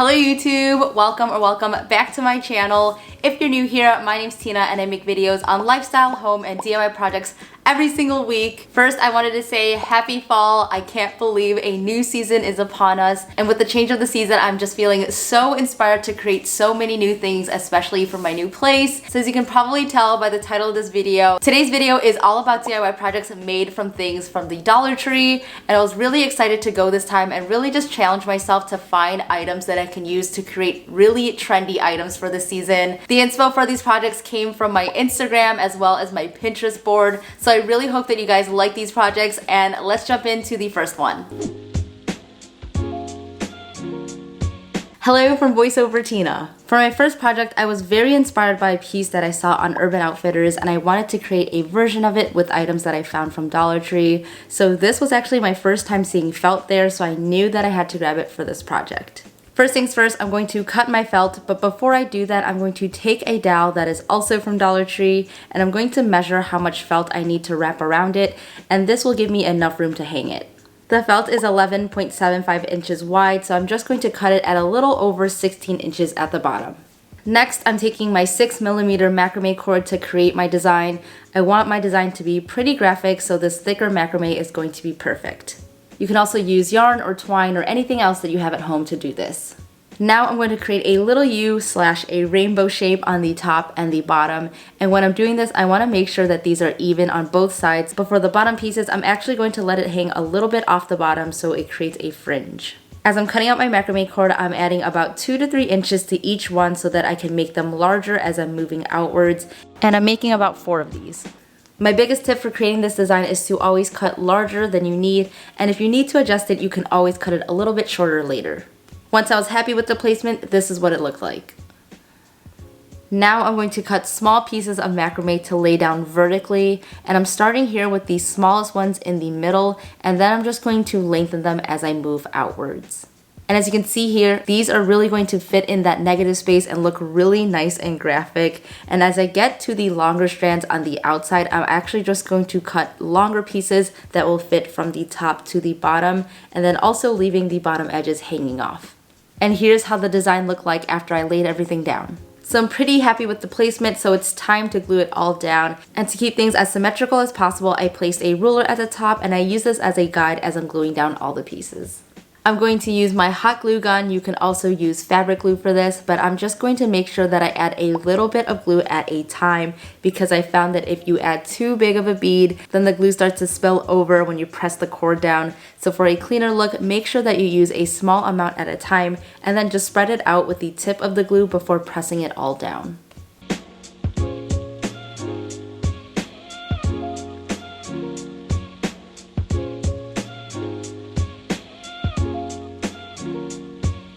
Hello YouTube, welcome back to my channel. If you're new here, my name's Tina and I make videos on lifestyle, home, and DIY projects every single week. First, I wanted to say happy fall. I can't believe a new season is upon us. And with the change of the season, I'm just feeling so inspired to create so many new things, especially for my new place. So as you can probably tell by the title of this video, today's video is all about DIY projects made from things from the Dollar Tree. And I was really excited to go this time and really just challenge myself to find items that I can use to create really trendy items for this season. The inspo for these projects came from my Instagram as well as my Pinterest board. So I really hope that you guys like these projects, and let's jump into the first one. Hello from VoiceOver Tina. For my first project, I was very inspired by a piece that I saw on Urban Outfitters, and I wanted to create a version of it with items that I found from Dollar Tree. So this was actually my first time seeing felt there, so I knew that I had to grab it for this project. First things first, I'm going to cut my felt, but before I do that, I'm going to take a dowel that is also from Dollar Tree, and I'm going to measure how much felt I need to wrap around it, and this will give me enough room to hang it. The felt is 11.75 inches wide, so I'm just going to cut it at a little over 16 inches at the bottom. Next, I'm taking my 6mm macrame cord to create my design. I want my design to be pretty graphic, so this thicker macrame is going to be perfect. You can also use yarn or twine or anything else that you have at home to do this. Now I'm going to create a little U / a rainbow shape on the top and the bottom. And when I'm doing this, I want to make sure that these are even on both sides. But for the bottom pieces, I'm actually going to let it hang a little bit off the bottom so it creates a fringe. As I'm cutting out my macrame cord, I'm adding about 2 to 3 inches to each one so that I can make them larger as I'm moving outwards. And I'm making about 4 of these. My biggest tip for creating this design is to always cut larger than you need, and if you need to adjust it, you can always cut it a little bit shorter later. Once I was happy with the placement, this is what it looked like. Now I'm going to cut small pieces of macrame to lay down vertically, and I'm starting here with the smallest ones in the middle, and then I'm just going to lengthen them as I move outwards. And as you can see here, these are really going to fit in that negative space and look really nice and graphic. And as I get to the longer strands on the outside, I'm actually just going to cut longer pieces that will fit from the top to the bottom, and then also leaving the bottom edges hanging off. And here's how the design looked like after I laid everything down. So I'm pretty happy with the placement, so it's time to glue it all down. And to keep things as symmetrical as possible, I placed a ruler at the top, and I use this as a guide as I'm gluing down all the pieces. I'm going to use my hot glue gun. You can also use fabric glue for this, but I'm just going to make sure that I add a little bit of glue at a time, because I found that if you add too big of a bead, then the glue starts to spill over when you press the cord down. So for a cleaner look, make sure that you use a small amount at a time and then just spread it out with the tip of the glue before pressing it all down.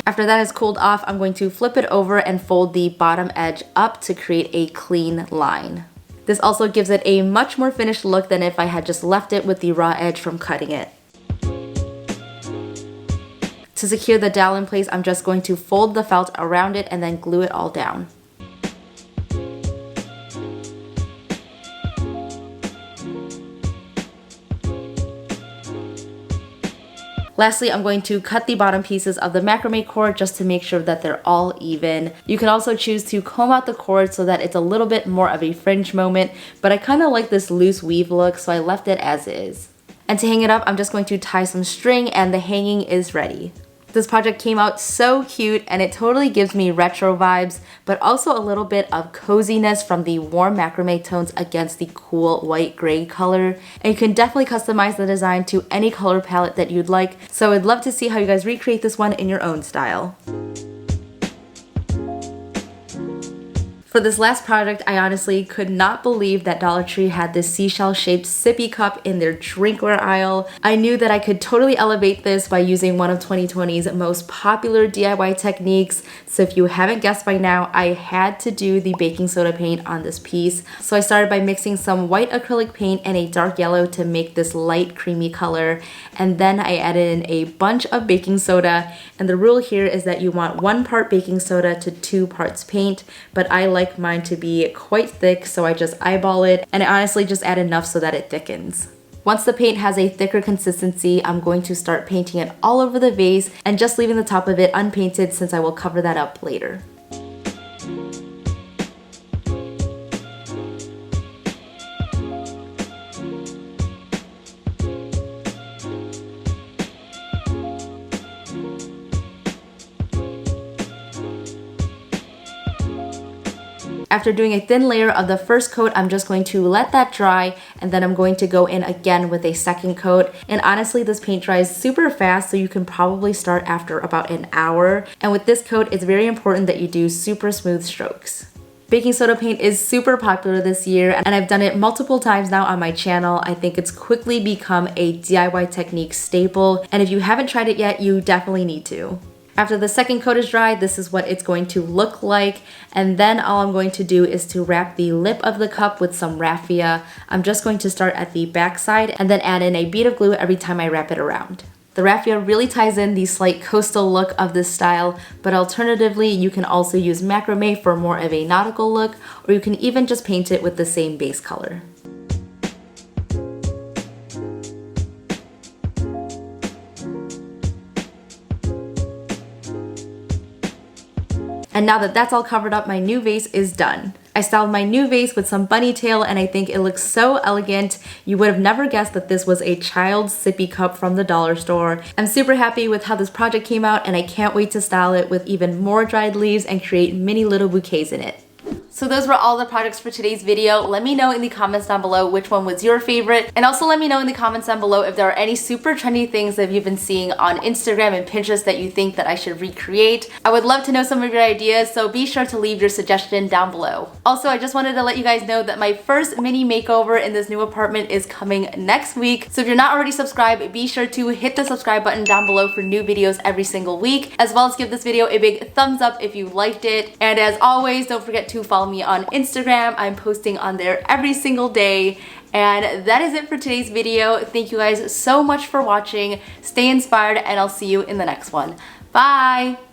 After that has cooled off, I'm going to flip it over and fold the bottom edge up to create a clean line. This also gives it a much more finished look than if I had just left it with the raw edge from cutting it. To secure the dowel in place, I'm just going to fold the felt around it and then glue it all down. Lastly, I'm going to cut the bottom pieces of the macrame cord just to make sure that they're all even. You can also choose to comb out the cord so that it's a little bit more of a fringe moment, but I kind of like this loose weave look, so I left it as is. And to hang it up, I'm just going to tie some string, and the hanging is ready. This project came out so cute, and it totally gives me retro vibes, but also a little bit of coziness from the warm macrame tones against the cool white gray color. And you can definitely customize the design to any color palette that you'd like, so I'd love to see how you guys recreate this one in your own style. For this last project, I honestly could not believe that Dollar Tree had this seashell shaped sippy cup in their drinkware aisle. I knew that I could totally elevate this by using one of 2020's most popular DIY techniques. So if you haven't guessed by now, I had to do the baking soda paint on this piece. So I started by mixing some white acrylic paint and a dark yellow to make this light creamy color. And then I added in a bunch of baking soda. And the rule here is that you want 1 part baking soda to 2 parts paint, but I like mine to be quite thick, so I just eyeball it, and I honestly just add enough so that it thickens. Once the paint has a thicker consistency, I'm going to start painting it all over the vase and just leaving the top of it unpainted since I will cover that up later. After doing a thin layer of the first coat, I'm just going to let that dry, and then I'm going to go in again with a second coat. And honestly, this paint dries super fast, so you can probably start after about an hour. And with this coat, it's very important that you do super smooth strokes. Baking soda paint is super popular this year, and I've done it multiple times now on my channel. I think it's quickly become a DIY technique staple, and if you haven't tried it yet, you definitely need to. After the second coat is dry, this is what it's going to look like. And then all I'm going to do is to wrap the lip of the cup with some raffia. I'm just going to start at the back side and then add in a bead of glue every time I wrap it around. The raffia really ties in the slight coastal look of this style, but alternatively, you can also use macrame for more of a nautical look, or you can even just paint it with the same base color. And now that that's all covered up, my new vase is done. I styled my new vase with some bunny tail, and I think it looks so elegant. You would have never guessed that this was a child's sippy cup from the dollar store. I'm super happy with how this project came out, and I can't wait to style it with even more dried leaves and create mini little bouquets in it. So those were all the projects for today's video. Let me know in the comments down below which one was your favorite. And also let me know in the comments down below if there are any super trendy things that you've been seeing on Instagram and Pinterest that you think that I should recreate. I would love to know some of your ideas, so be sure to leave your suggestion down below. Also, I just wanted to let you guys know that my first mini makeover in this new apartment is coming next week. So if you're not already subscribed, be sure to hit the subscribe button down below for new videos every single week, as well as give this video a big thumbs up if you liked it. And as always, don't forget to follow me on Instagram. I'm posting on there every single day. And that is it for today's video. Thank you guys so much for watching. Stay inspired, and I'll see you in the next one. Bye!